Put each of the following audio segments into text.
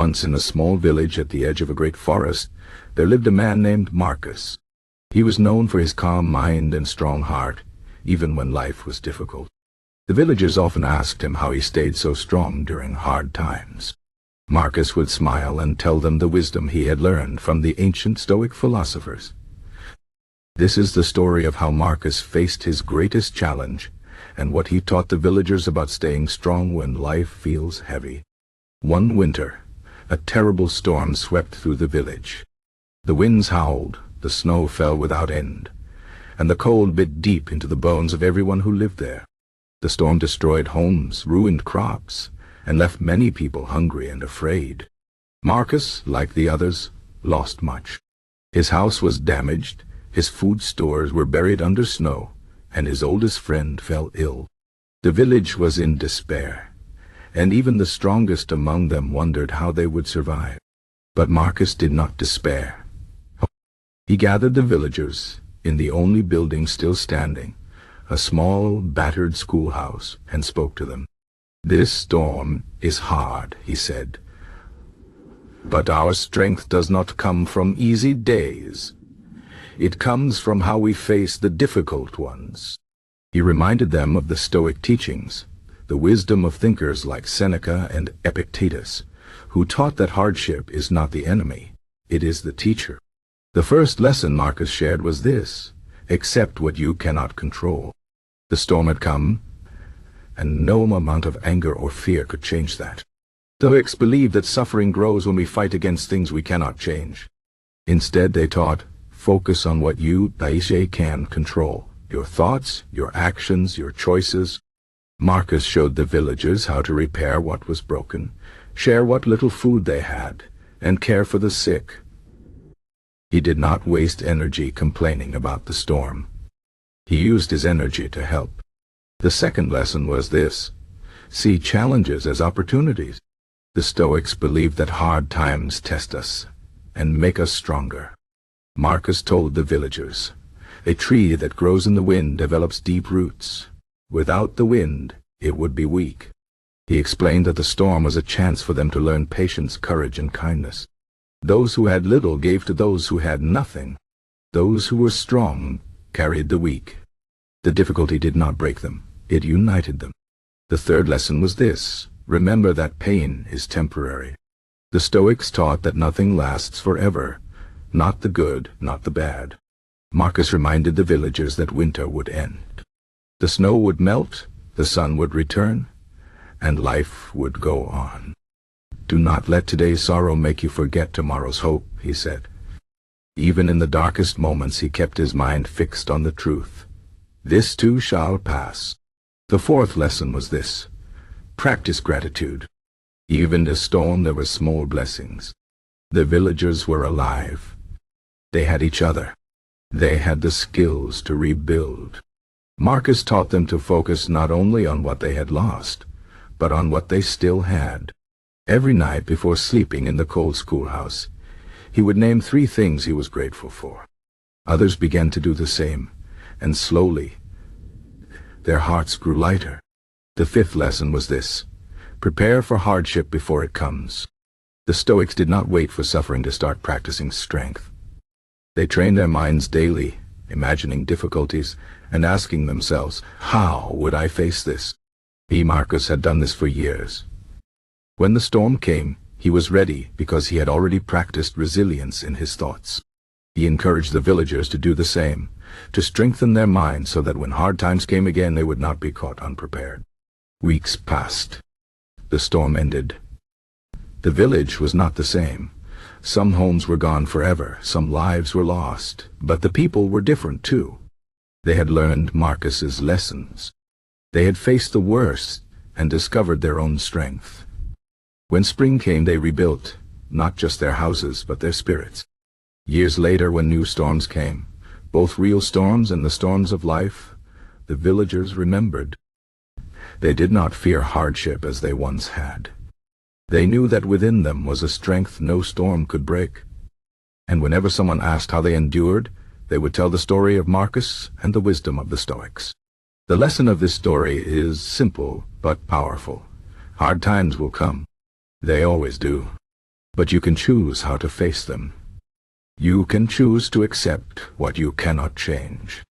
Once in a small village at the edge of a great forest, there lived a man named Marcus. He was known for his calm mind and strong heart, even when life was difficult. The villagers often asked him how he stayed so strong during hard times. Marcus would smile and tell them the wisdom he had learned from the ancient Stoic philosophers. This is the story of how Marcus faced his greatest challenge and what he taught the villagers about staying strong when life feels heavy. One winter, a terrible storm swept through the village. The winds howled, the snow fell without end, and the cold bit deep into the bones of everyone who lived there. The storm destroyed homes, ruined crops, and left many people hungry and afraid. Marcus, like the others, lost much. His house was damaged, his food stores were buried under snow, and his oldest friend fell ill. The village was in despair, and even the strongest among them wondered how they would survive. But Marcus did not despair. He gathered the villagers in the only building still standing, a small, battered schoolhouse, and spoke to them. "This storm is hard," he said, "but our strength does not come from easy days. It comes from how we face the difficult ones." He reminded them of the Stoic teachings, the wisdom of thinkers like Seneca and Epictetus, who taught that hardship is not the enemy, it is the teacher. The first lesson Marcus shared was this: accept what you cannot control. The storm had come, and no amount of anger or fear could change that. Stoics believed that suffering grows when we fight against things we cannot change. Instead, they taught, focus on what you can control, your thoughts, your actions, your choices. Marcus showed the villagers how to repair what was broken, share what little food they had, and care for the sick. He did not waste energy complaining about the storm. He used his energy to help. The second lesson was this: see challenges as opportunities. The Stoics believed that hard times test us and make us stronger. Marcus told the villagers, a tree that grows in the wind develops deep roots. Without the wind, it would be weak. He explained that the storm was a chance for them to learn patience, courage, and kindness. Those who had little gave to those who had nothing. Those who were strong carried the weak. The difficulty did not break them, it united them. The third lesson was this: remember that pain is temporary. The Stoics taught that nothing lasts forever, not the good, not the bad. Marcus reminded the villagers that winter would end. The snow would melt, the sun would return, and life would go on. Do not let today's sorrow make you forget tomorrow's hope, he said. Even in the darkest moments he kept his mind fixed on the truth. This too shall pass. The fourth lesson was this: practice gratitude. Even in a storm there were small blessings. The villagers were alive. They had each other. They had the skills to rebuild. Marcus taught them to focus not only on what they had lost, but on what they still had. Every night before sleeping in the cold schoolhouse, he would name 3 things he was grateful for. Others began to do the same, and slowly their hearts grew lighter. The fifth lesson was this: prepare for hardship before it comes. The Stoics did not wait for suffering to start practicing strength. They trained their minds daily, imagining difficulties and asking themselves, how would I face this? Marcus had done this for years. When the storm came, he was ready because he had already practiced resilience in his thoughts. He encouraged the villagers to do the same, to strengthen their minds so that when hard times came again they would not be caught unprepared. Weeks passed. The storm ended. The village was not the same. Some homes were gone forever, some lives were lost, but the people were different too. They had learned Marcus's lessons. They had faced the worst and discovered their own strength. When spring came, they rebuilt, not just their houses, but their spirits. Years later, when new storms came, both real storms and the storms of life, the villagers remembered. They did not fear hardship as they once had. They knew that within them was a strength no storm could break. And whenever someone asked how they endured, they would tell the story of Marcus and the wisdom of the Stoics. The lesson of this story is simple but powerful. Hard times will come. They always do. But you can choose how to face them. You can choose to accept what you cannot change.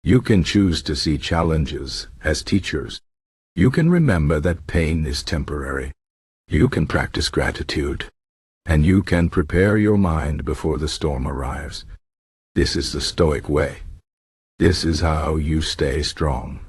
You can choose to see challenges as teachers. You can remember that pain is temporary. You can practice gratitude. And you can prepare your mind before the storm arrives. This is the Stoic way. This is how you stay strong.